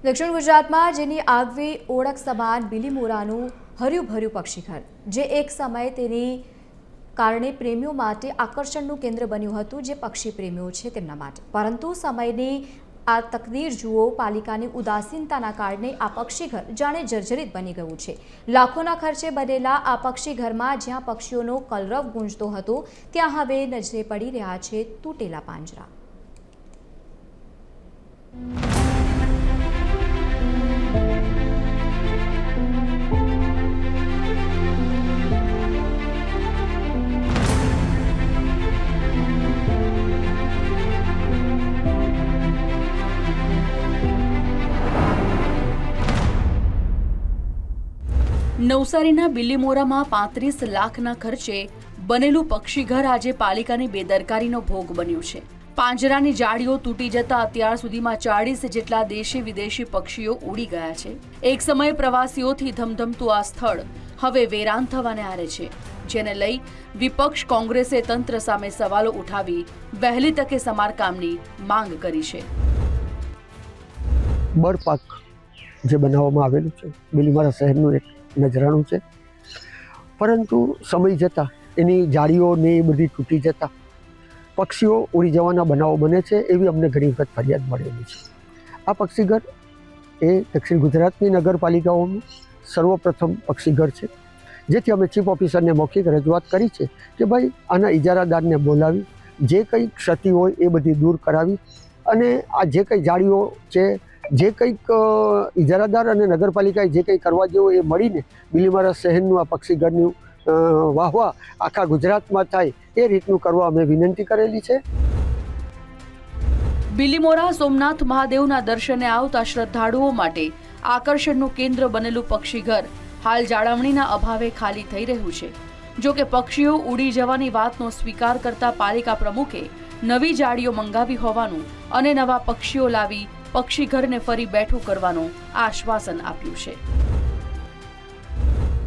દક્ષિણ ગુજરાતમાં જેની આગવી ઓળખ સમાન બિલીમોરાનું હર્યુંભર્યું પક્ષીઘર જે એક સમયે તેની કારણે પ્રેમીઓ માટે આકર્ષણનું કેન્દ્ર બન્યું હતું, જે પક્ષી પ્રેમીઓ છે તેમના માટે. પરંતુ સમયની આ તકદીર જુઓ, પાલિકાની ઉદાસીનતાના કારણે આ પક્ષીઘર જાણે જર્જરિત બની ગયું છે. લાખોના ખર્ચે બનેલા આ પક્ષીઘરમાં જ્યાં પક્ષીઓનો કલરવ ગુંજતો હતો, ત્યાં હવે નજરે પડી રહ્યા છે તૂટેલા પાંજરા. નવસારીના બિલીમોરામાં 35 લાખના ખર્ચે બનેલું પક્ષીઘર આજે પાલિકાની બેદરકારીનો ભોગ બન્યું છે. પાંજરાની જાળીઓ તૂટી જતા અત્યાર સુધીમાં 40 જેટલા દેશી વિદેશી પક્ષીઓ ઉડી ગયા છે. એક સમયે પ્રવાસીઓથી ધમધમતું આ સ્થળ હવે વેરાન થવાને આરે છે, જેને લઈ વિપક્ષ કોંગ્રેસે તંત્ર સામે સવાલો ઉઠાવી વહેલી તકે સમારકામની માંગ કરી છે. બર્ડ પાર્ક જે બનાવવામાં આવેલું છે બિલીમોરા શહેરનું એક નજરાણું છે, પરંતુ સમય જતાં એની જાળીઓ ને એ બધી તૂટી જતાં પક્ષીઓ ઉડી જવાના બનાવો બને છે, એવી અમને ઘણી વખત ફરિયાદ મળેલી છે. આ પક્ષીઘર એ દક્ષિણ ગુજરાતની નગરપાલિકાઓનું સર્વપ્રથમ પક્ષીઘર છે, જેથી અમે ચીફ ઓફિસરને મૌખિક રજૂઆત કરી છે કે ભાઈ આના ઇજારાદારને બોલાવી જે કંઈ ક્ષતિ હોય એ બધી દૂર કરાવી અને આ જે કંઈ જાળીઓ છે, જે કંઈક ઇજારાદાર અને નગરપાલિકાએ જે કંઈ કરવા જેવું એ મળીને બિલીમોરા શહેરનું આ પક્ષીઘરનું વાહવા આખા ગુજરાતમાં થાય એ રીતનું કરવા અમે વિનંતી કરેલી છે. બિલીમોરા સોમનાથ મહાદેવના દર્શને આવતા શ્રદ્ધાળુઓ માટે આકર્ષણનું કેન્દ્ર બનેલું પક્ષીઘર હાલ જાળવણીના અભાવે ખાલી થઈ રહ્યું છે. જો કે પક્ષીઓ ઉડી જવાની વાતનો સ્વીકાર કરતા પાલિકા પ્રમુખે નવી જાળીઓ મંગાવી હોવાનું અને નવા પક્ષીઓ લાવી પક્ષીઘરને ફરી બેઠું કરવાનું આશ્વાસન આપ્યું છે.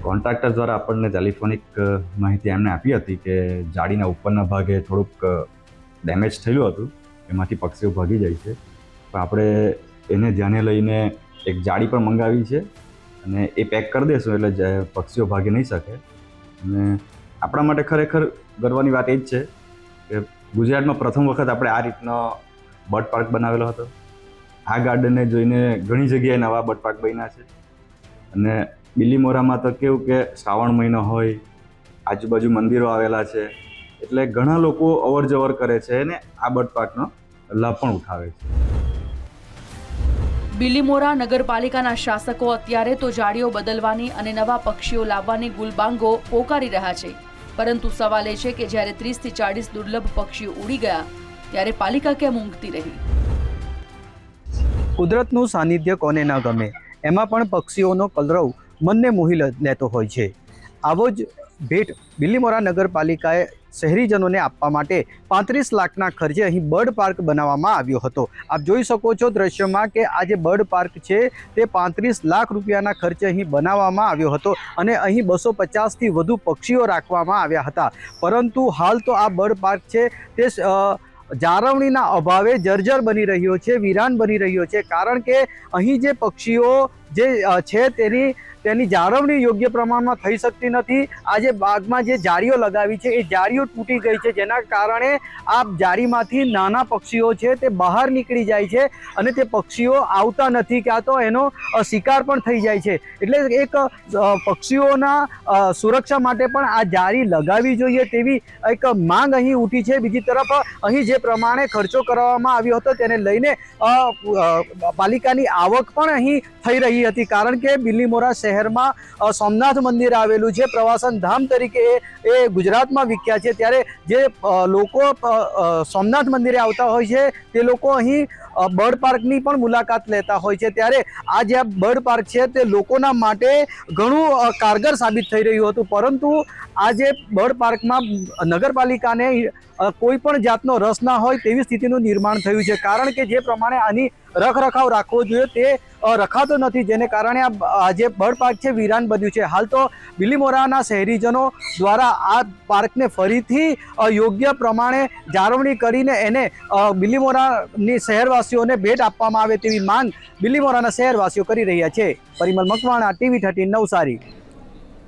કોન્ટ્રાક્ટર દ્વારા આપણને ટેલિફોનિક માહિતી એમને આપી હતી કે જાળીના ઉપરના ભાગે થોડુંક ડેમેજ થયેલું હતું, એમાંથી પક્ષીઓ ભાગી જાય છે. તો આપણે એને ધ્યાને લઈને એક જાળી પણ મંગાવી છે અને એ પેક કરી દઈશું એટલે પક્ષીઓ ભાગી નહીં શકે. અને આપણા માટે ખરેખર ગર્વની વાત એ જ છે કે ગુજરાતમાં પ્રથમ વખત આપણે આ રીતનો બર્ડ પાર્ક બનાવેલો હતો. આ ગાર્ડનને જોઈને ઘણી જગ્યાએ નવા બર્ડ પાર્ક બન્યા છે. અને બિલીમોરામાં તો કેવું કે શ્રાવણ મહિનો હોય, આજુબાજુ મંદિરો આવેલા છે, એટલે ઘણા લોકો અવર જવર કરે છે અને આ બર્ડ પાર્કનો લાભ પણ ઉઠાવે છે. બિલીમોરા નગરપાલિકાના શાસકો અત્યારે તો જાળીઓ બદલવાની અને નવા પક્ષીઓ લાવવાની ગુલબાંગો પોકારી રહ્યા છે, પરંતુ સવાલ એ છે કે જ્યારે 30 થી 40 દુર્લભ પક્ષીઓ ઉડી ગયા ત્યારે પાલિકા કેમ ઊંઘતી રહી? કુદરતનું સાનિધ્ય કોને ન ગમે, એમાં પણ પક્ષીઓનો કલરવ મનને મોહી લેતો હોય છે. આવો જ ભેટ બિલીમોરા નગરપાલિકાએ શહેરીજનોને આપવા માટે 35 લાખના ખર્ચે અહીં બર્ડ પાર્ક બનાવવામાં આવ્યો હતો. આપ જોઈ શકો છો દ્રશ્યમાં કે આ જે બર્ડ પાર્ક છે તે 35 લાખ રૂપિયાના ખર્ચે અહીં બનાવવામાં આવ્યો હતો અને અહીં 250થી વધુ પક્ષીઓ રાખવામાં આવ્યા હતા. પરંતુ હાલ તો આ બર્ડ પાર્ક છે તે જાળવણીના અભાવે જર્જર બની રહ્યો છે, વિરાન બની રહ્યો છે, કારણ કે અહીં જે પક્ષીઓ જે છે તેની જાળવણી યોગ્ય પ્રમાણમાં થઈ શકતી નથી. આ જે બાગમાં જે જાળીઓ લગાવી છે એ જાળીઓ તૂટી ગઈ છે, જેના કારણે આ જાળીમાંથી નાના પક્ષીઓ છે તે બહાર નીકળી જાય છે અને તે પક્ષીઓ આવતા નથી, ક્યાં તો એનો શિકાર પણ થઈ જાય છે. એટલે એક પક્ષીઓના સુરક્ષા માટે પણ આ જાળી લગાવવી જોઈએ તેવી એક માંગ અહીં ઉઠી છે. બીજી તરફ અહીં જે પ્રમાણે ખર્ચો કરવામાં આવ્યો હતો તેને લઈને પાલિકાની આવક પણ અહીં થઈ રહી હતી, કારણ કે બિલીમોરા શહેરમાં સોમનાથ મંદિર આવેલું છે, પ્રવાસન ધામ તરીકે એ ગુજરાતમાં વિખ્યાત છે. ત્યારે જે લોકો સોમનાથ મંદિરે આવતા હોય છે તે લોકો અહીં બર્ડ પાર્કની પણ મુલાકાત લેતા હોય છે. ત્યારે આ જે બર્ડ પાર્ક છે તે લોકોના માટે ઘણું કારગર સાબિત થઈ રહ્યું હતું, પરંતુ આ જે બર્ડ પાર્કમાં નગરપાલિકાને કોઈ પણ જાતનો રસ ના હોય તેવી સ્થિતિનું નિર્માણ થયું છે, કારણ કે જે પ્રમાણે આની રખરખાવ રાખવો જોઈએ તે રખાતો નથી, જેને કારણે આ જે બર્ડ પાર્ક છે વિરાન બન્યું છે. હાલ તો બિલીમોરાના શહેરીજનો દ્વારા આ પાર્કને ફરીથી યોગ્ય પ્રમાણે જાળવણી કરીને એને બિલીમોરાની શહેરવાસીઓને ભેટ આપવામાં આવે તેવી માંગ બિલીમોરાના શહેરવાસીઓ કરી રહ્યા છે. પરિમલ મકવાણા, TV13 નવસારી.